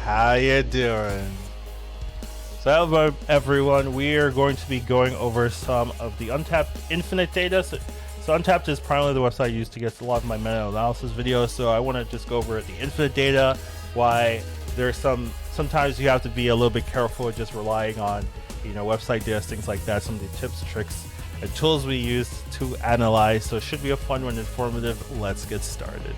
How you doing? So hello everyone, we are going to be going over some of the Untapped Infinite data. So Untapped is primarily the website I use to get a lot of my meta-analysis videos, so I want to just go over the Infinite data, why there's sometimes you have to be a little bit careful with just relying on, website data, things like that, some of the tips, tricks, and tools we use to analyze. So it should be a fun one, informative. Let's get started.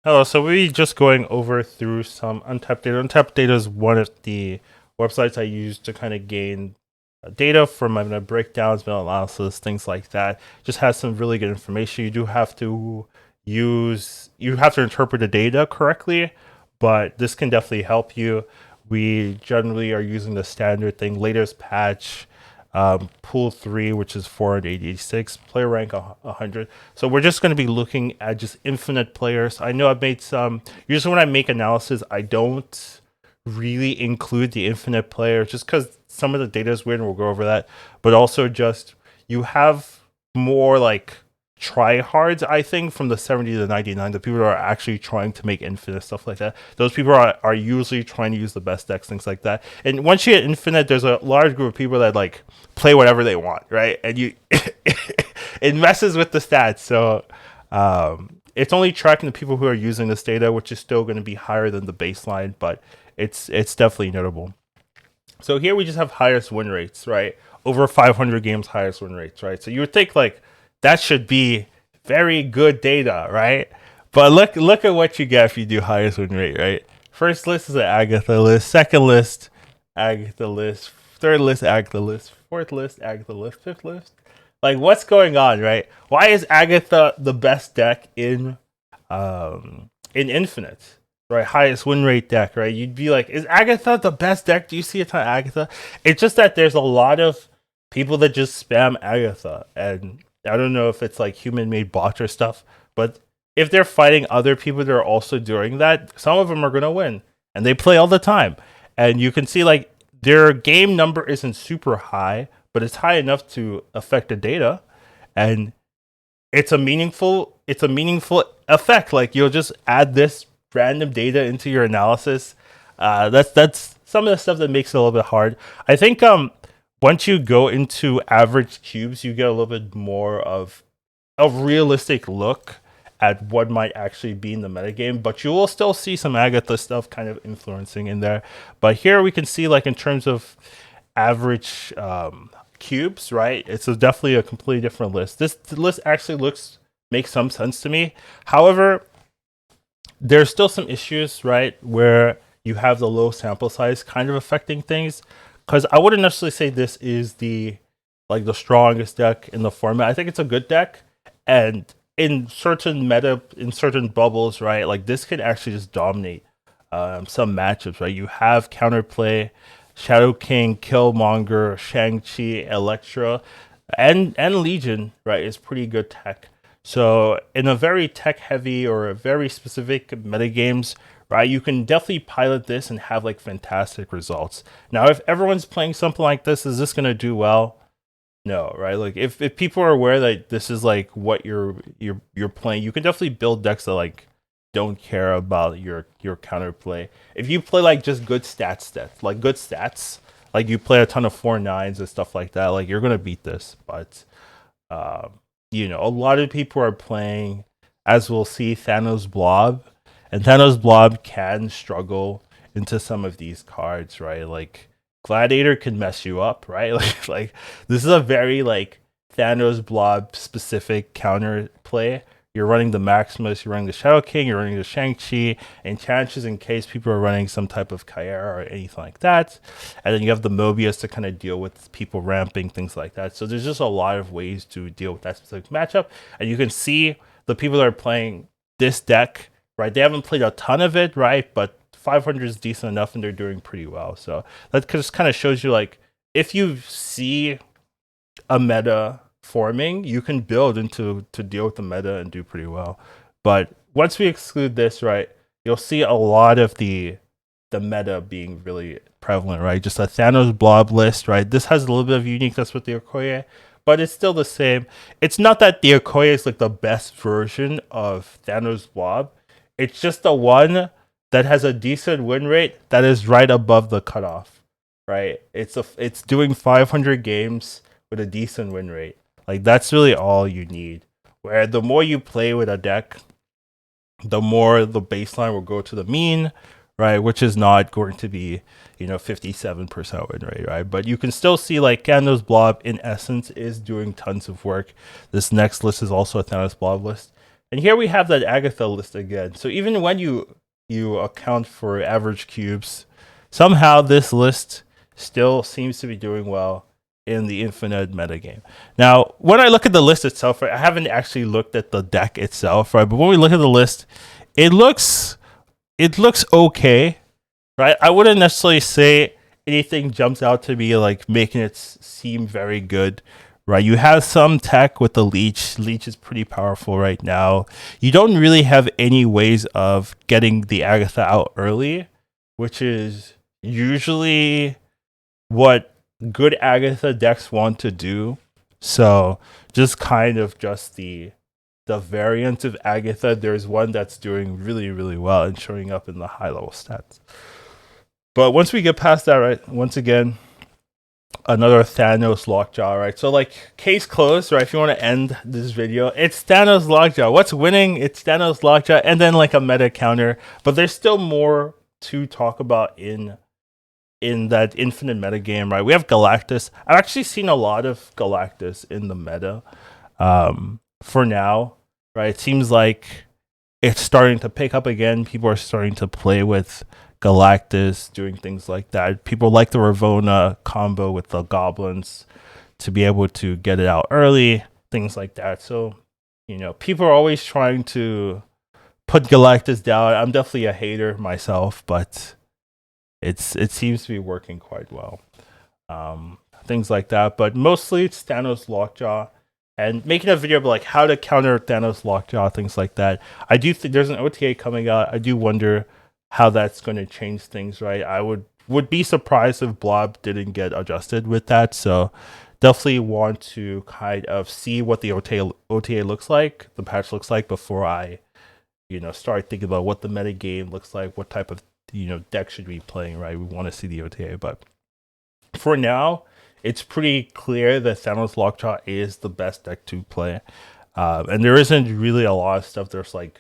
Hello, so we're just going over through some Untapped data. Untapped data is one of the websites I use to kind of gain data from my breakdowns, meta-analysis, things like that. Just has some really good information. You do have to interpret the data correctly, but this can definitely help you. We generally are using the standard thing, latest patch, pool 3, which is 486, player rank 100. So we're just going to be looking at just infinite players. I know I've made some, usually when I make analysis, I don't really include the infinite players just because some of the data is weird and we'll go over that. But also just, you have more like tryhards, I think, from the 70 to 99, the people who are actually trying to make infinite, stuff like that. Those people are usually trying to use the best decks, things like that. And once you hit infinite, there's a large group of people that like play whatever they want, right? And you it messes with the stats. So it's only tracking the people who are using this data, which is still going to be higher than the baseline, but it's definitely notable. So here we just have highest win rates, right? Over 500 games, highest win rates, right? So you would think like that should be very good data, right? But look at what you get if you do highest win rate, right? First list is an Agatha list. Second list, Agatha list. Third list, Agatha list. Fourth list, Agatha list. Fifth list. Like, what's going on, right? Why is Agatha the best deck in Infinite? Right, highest win rate deck, right? You'd be like, is Agatha the best deck? Do you see a ton of Agatha? It's just that there's a lot of people that just spam Agatha, and I don't know if it's like human-made bots or stuff, but if they're fighting other people that are also doing that, some of them are gonna win, and they play all the time. And you can see like their game number isn't super high, but it's high enough to affect the data, and it's a meaningful effect. Like you'll just add this random data into your analysis. That's some of the stuff that makes it a little bit hard. I think once you go into average cubes, you get a little bit more of a realistic look at what might actually be in the metagame, but you will still see some Agatha stuff kind of influencing in there. But here we can see like in terms of average cubes, right? It's definitely a completely different list. This list actually makes some sense to me. However, there's still some issues, right, where you have the low sample size kind of affecting things. Because I wouldn't necessarily say this is the strongest deck in the format. I think it's a good deck, and in certain bubbles, right, like this could actually just dominate some matchups, right? You have counterplay, Shadow King, Killmonger, Shang-Chi, Elektra, and Legion, right, is pretty good tech. So in a very tech-heavy or a very specific metagames, right, you can definitely pilot this and have like fantastic results. Now, if everyone's playing something like this, is this gonna do well? No, right? Like if people are aware that this is like what you're playing, you can definitely build decks that like don't care about your counterplay. If you play like just good stats, like you play a ton of 4/9s and stuff like that, like you're gonna beat this. But a lot of people are playing, as we'll see, Thanos Blob. And Thanos Blob can struggle into some of these cards, right? Like Gladiator can mess you up, right? Like this is a very like Thanos Blob specific counter play. You're running the Maximus, you're running the Shadow King, you're running the Shang-Chi, and chances in case people are running some type of Chimera or anything like that. And then you have the Mobius to kind of deal with people ramping, things like that. So there's just a lot of ways to deal with that specific matchup. And you can see the people that are playing this deck, right? They haven't played a ton of it, right? But 500 is decent enough and they're doing pretty well. So that just kind of shows you like, if you see a meta forming, you can build to deal with the meta and do pretty well. But once we exclude this, right, you'll see a lot of the meta being really prevalent, right? Just a Thanos Blob list, right? This has a little bit of uniqueness with the Okoye, but it's still the same. It's not that the Okoye is like the best version of Thanos Blob. It's just the one that has a decent win rate that is right above the cutoff, right? It's doing 500 games with a decent win rate. Like that's really all you need. Where the more you play with a deck, the more the baseline will go to the mean, right? Which is not going to be, 57% win rate, right? But you can still see like Thanos Blob in essence is doing tons of work. This next list is also a Thanos Blob list. And here we have that Agatha list again. So even when you account for average cubes, somehow this list still seems to be doing well in the infinite metagame. Now, when I look at the list itself, right, I haven't actually looked at the deck itself, right? But when we look at the list, it looks okay, right? I wouldn't necessarily say anything jumps out to me like making it seem very good, right? You have some tech with the leech. Leech is pretty powerful right now. You don't really have any ways of getting the Agatha out early, which is usually what good Agatha decks want to do. So just kind of just the variant of Agatha, there's one that's doing really, really well and showing up in the high level stats. But once we get past that, right, once again, another Thanos Lockjaw, right? So like case closed, right? If you want to end this video, it's Thanos Lockjaw. What's winning? It's Thanos Lockjaw, and then like a meta counter. But there's still more to talk about in that infinite meta game, right? We have Galactus. I've actually seen a lot of Galactus in the meta. For now, right? It seems like it's starting to pick up again. People are starting to play with Galactus, doing things like that. People like the Ravonna combo with the goblins to be able to get it out early, things like that. So, people are always trying to put Galactus down. I'm definitely a hater myself, but it seems to be working quite well. Things like that. But mostly it's Thanos Lockjaw. And making a video of like how to counter Thanos Lockjaw, things like that. I do think there's an OTA coming out. I do wonder how that's going to change things, right? I would be surprised if Blob didn't get adjusted with that. So definitely want to kind of see what the OTA looks like, the patch looks like before I, start thinking about what the meta game looks like, what type of deck should be playing, right? We want to see the OTA, but for now, it's pretty clear that Thanos Lockjaw is the best deck to play. And there isn't really a lot of stuff that's like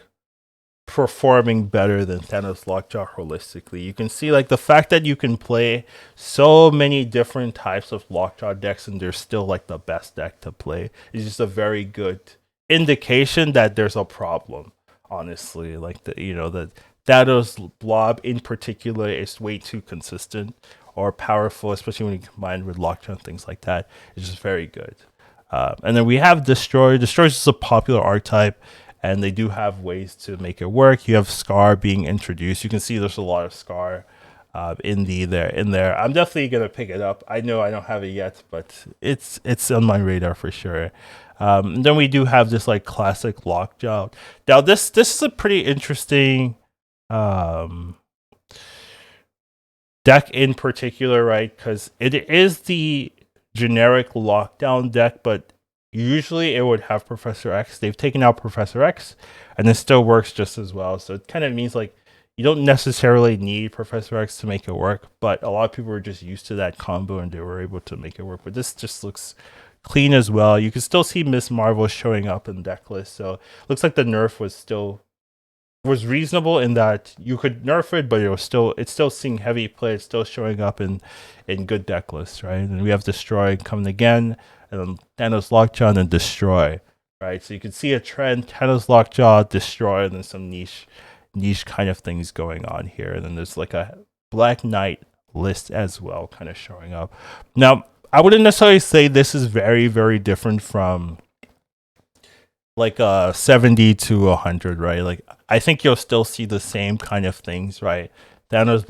performing better than Thanos Lockjaw holistically. You can see like the fact that you can play so many different types of Lockjaw decks and they're still like the best deck to play is just a very good indication that there's a problem, honestly. Like the Thanos Blob in particular is way too consistent or powerful, especially when you combine with Lockjaw and things like that. It's just very good. And then we have Destroy. Destroy is just a popular archetype, and they do have ways to make it work. You have Scar being introduced. You can see there's a lot of Scar in there. I'm definitely gonna pick it up. I know I don't have it yet, but it's on my radar for sure. Then we do have this like classic Lockjaw. Now this is a pretty interesting deck in particular, right? Because it is the generic lockdown deck, but usually it would have Professor X. They've taken out Professor X, and it still works just as well. So it kind of means like you don't necessarily need Professor X to make it work, but a lot of people are just used to that combo and they were able to make it work. But this just looks clean as well. You can still see Miss Marvel showing up in deck list, so it looks like the nerf was reasonable in that you could nerf it, but it's still seeing heavy play. It's still showing up in good deck lists, right? And we have Destroy coming again, and then Thanos Lockjaw and then Destroy, right? So you can see a trend: Thanos Lockjaw, Destroy, and then some niche kind of things going on here. And then there's like a Black Knight list as well, kind of showing up. Now, I wouldn't necessarily say this is very, very different from like 70 to 100, right? Like I think you'll still see the same kind of things, right? Thanos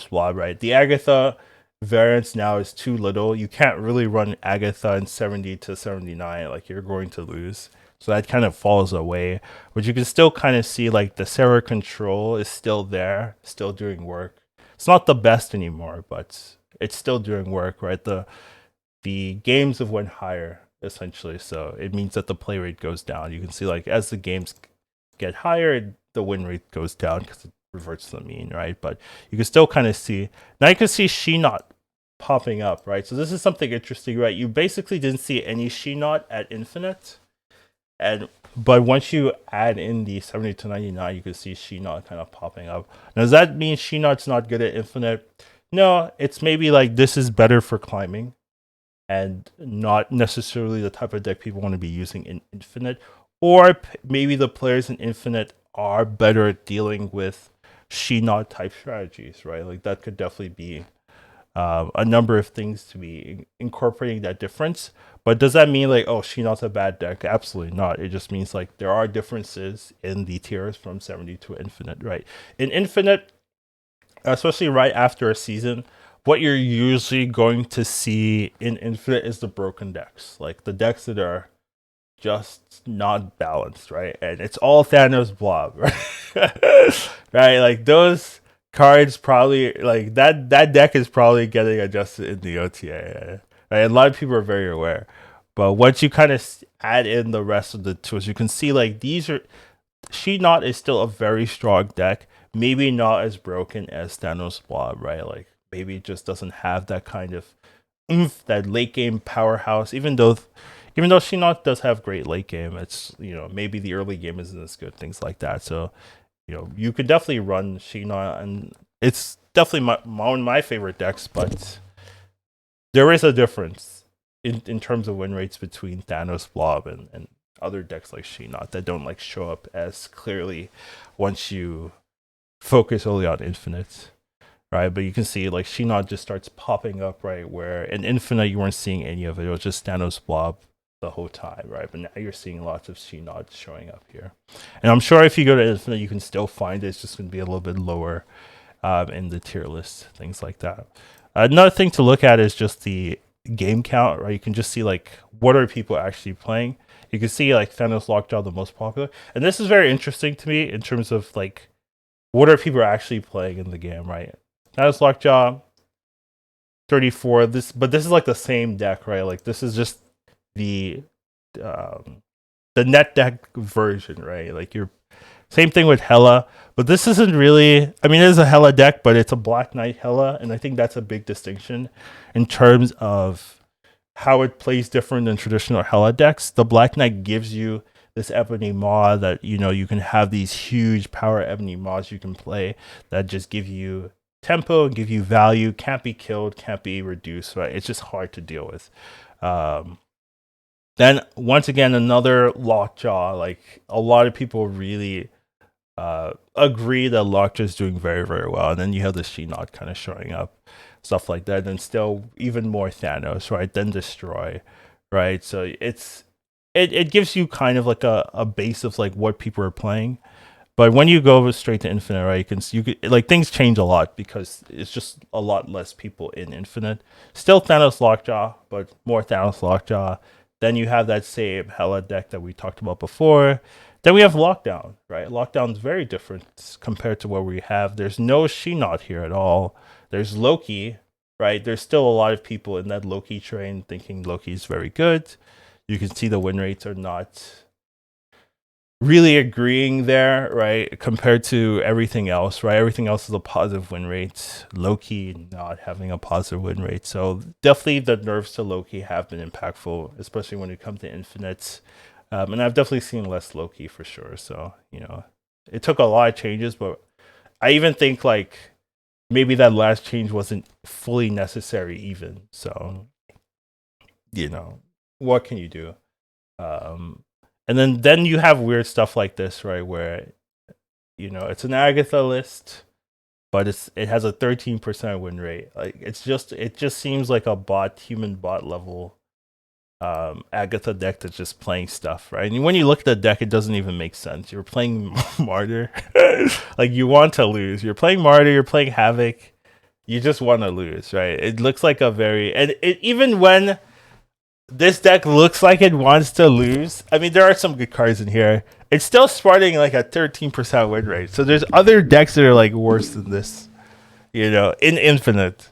Blob, right? The Agatha variance now is too little. You can't really run Agatha in 70 to 79, like you're going to lose. So that kind of falls away. But you can still kind of see like the Sarah control is still there, still doing work. It's not the best anymore, but it's still doing work, right? The games have went higher essentially, so it means that the play rate goes down. You can see like as the games get higher, the win rate goes down because it reverts to the mean, right? But you can still kind of see now. You can see she not popping up, right? So this is something interesting, right? You basically didn't see any she not at infinite, and but once you add in the 70 to 99, you can see she not kind of popping up. Now, does that mean she not's not good at infinite? No, it's maybe like this is better for climbing and not necessarily the type of deck people want to be using in infinite, or maybe the players in infinite are better at dealing with she not type strategies, right? Like that could definitely be a number of things to be incorporating that difference. But does that mean like, oh, she not's a bad deck? Absolutely not. It just means like there are differences in the tiers from 70 to infinite, right? In infinite, especially right after a season, what you're usually going to see in infinite is the broken decks, like the decks that are just not balanced, right? And it's all Thanos blob, right? Right, like those cards probably like that deck is probably getting adjusted in the OTA, right? And a lot of people are very aware, but once you kind of add in the rest of the tools, you can see like these are she not is still a very strong deck, maybe not as broken as Thanos blob, right? Like maybe it just doesn't have that kind of oomph, that late game powerhouse. Even though she not does have great late game, it's maybe the early game isn't as good, things like that. So you could definitely run Sheena, and it's definitely one of my favorite decks, but there is a difference in terms of win rates between Thanos Blob and other decks like Sheena that don't like show up as clearly once you focus only on Infinite, right? But you can see like Sheena just starts popping up, right? Where in Infinite you weren't seeing any of it. It was just Thanos Blob the whole time, right? But now you're seeing lots of Sheena showing up here. And I'm sure if you go to Infinite, you can still find it. It's just going to be a little bit lower in the tier list, things like that. Another thing to look at is just the game count, right? You can just see like what are people actually playing. You can see like Thanos Lockjaw the most popular, and this is very interesting to me in terms of like what are people actually playing in the game, right? Thanos Lockjaw 34. This is like the same deck, right? Like this is just the net deck version, right? Like you're same thing with Hela, but this isn't really. I mean, it is a Hela deck, but it's a Black Knight Hela, and I think that's a big distinction in terms of how it plays different than traditional Hela decks. The Black Knight gives you this Ebony Maw that you can have these huge power Ebony Maws you can play that just give you tempo, give you value, can't be killed, can't be reduced, right? It's just hard to deal with. Then once again, another Lockjaw. Like a lot of people really agree that Lockjaw is doing very, very well. And then you have the She-Not kind of showing up, stuff like that. And still even more Thanos, right? Then Destroy, right? So it gives you kind of like a base of like what people are playing. But when you go straight to Infinite, right, you could like things change a lot because it's just a lot less people in Infinite. Still Thanos Lockjaw, but more Thanos Lockjaw. Then you have that same Hela deck that we talked about before. Then we have Lockdown, right? Lockdown's very different compared to what we have. There's no She-Not here at all. There's Loki, right? There's still a lot of people in that Loki train thinking Loki is very good. You can see the win rates are not really agreeing there, right? Compared to everything else, right? Everything else is a positive win rate. Loki not having a positive win rate. So definitely the nerfs to Loki have been impactful, especially when it comes to Infinite. And I've definitely seen less Loki for sure. So, it took a lot of changes, but I even think like maybe that last change wasn't fully necessary even. So, what can you do? And then you have weird stuff like this, right? Where, it's an Agatha list, but it has a 13% win rate. Like it just seems like a human bot level Agatha deck that's just playing stuff, right? And when you look at the deck, it doesn't even make sense. You're playing Martyr, like you want to lose. You're playing Martyr, you're playing Havoc, you just want to lose, right? It looks like even when this deck looks like it wants to lose. I mean, there are some good cards in here. It's still starting like a 13% win rate. So there's other decks that are like worse than this, in Infinite.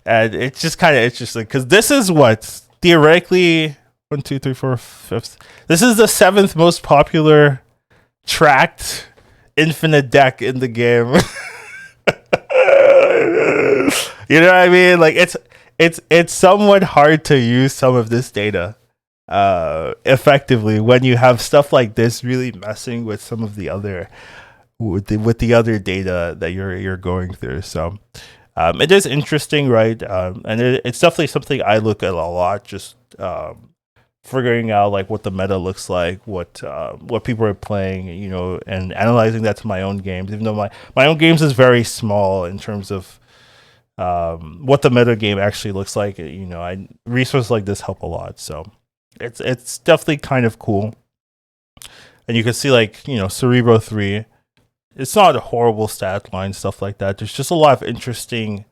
And it's just kind of interesting because this is what theoretically 1, 2, 3, 4, 5th. This is the 7th most popular tracked infinite deck in the game. You know what I mean? Like it's somewhat hard to use some of this data effectively when you have stuff like this really messing with some of the other with the other data that you're going through. So it is interesting, right? And it's definitely something I look at a lot. Just figuring out like what the meta looks like, what people are playing, you know, and analyzing that to my own games. Even though my own games is very small in terms of what the meta game actually looks like. You know, resources like this help a lot. So it's definitely kind of cool. And you can see like, you know, Cerebro 3. It's not a horrible stat line, stuff like that. There's just a lot of interesting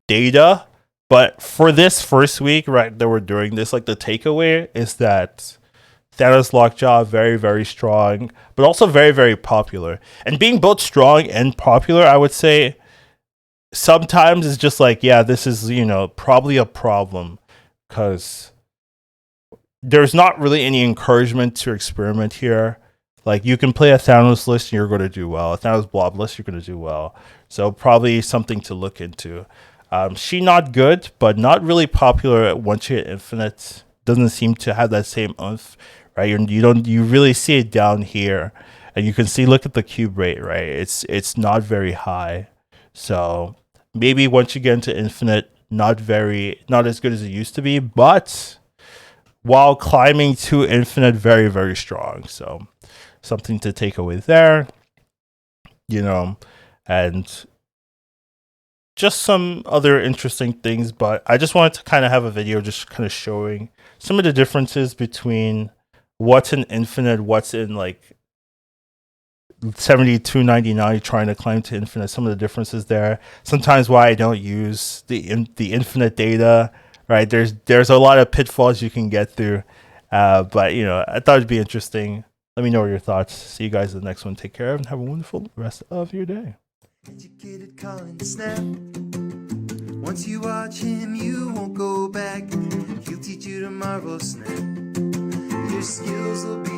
data. But for this first week, right, that we're doing this, like the takeaway is that Thanos Lockjaw, very, very strong, but also very, very popular. And being both strong and popular, I would say sometimes it's just like, yeah, this is, you know, probably a problem because there's not really any encouragement to experiment here. Like you can play a Thanos list and you're going to do well. A Thanos blob list, you're going to do well. So probably something to look into. She not good, but not really popular once you hit infinite. Doesn't seem to have that same oomph, right? You really see it down here, and you can see. Look at the cube rate, right? It's not very high. So maybe once you get into infinite, not as good as it used to be, but while climbing to infinite, very, very strong. So something to take away there, you know, and just some other interesting things. But I just wanted to kind of have a video just kind of showing some of the differences between what's in infinite, what's in like 72.99 trying to climb to infinite, some of the differences there. Sometimes why I don't use the infinite data, right? There's a lot of pitfalls you can get through, but you know, I thought it'd be interesting. Let me know your thoughts. See you guys in the next one. Take care and have a wonderful rest of your day. Educated calling snap. Once you watch him, you won't go back. He'll teach you tomorrow snap. Your skills will be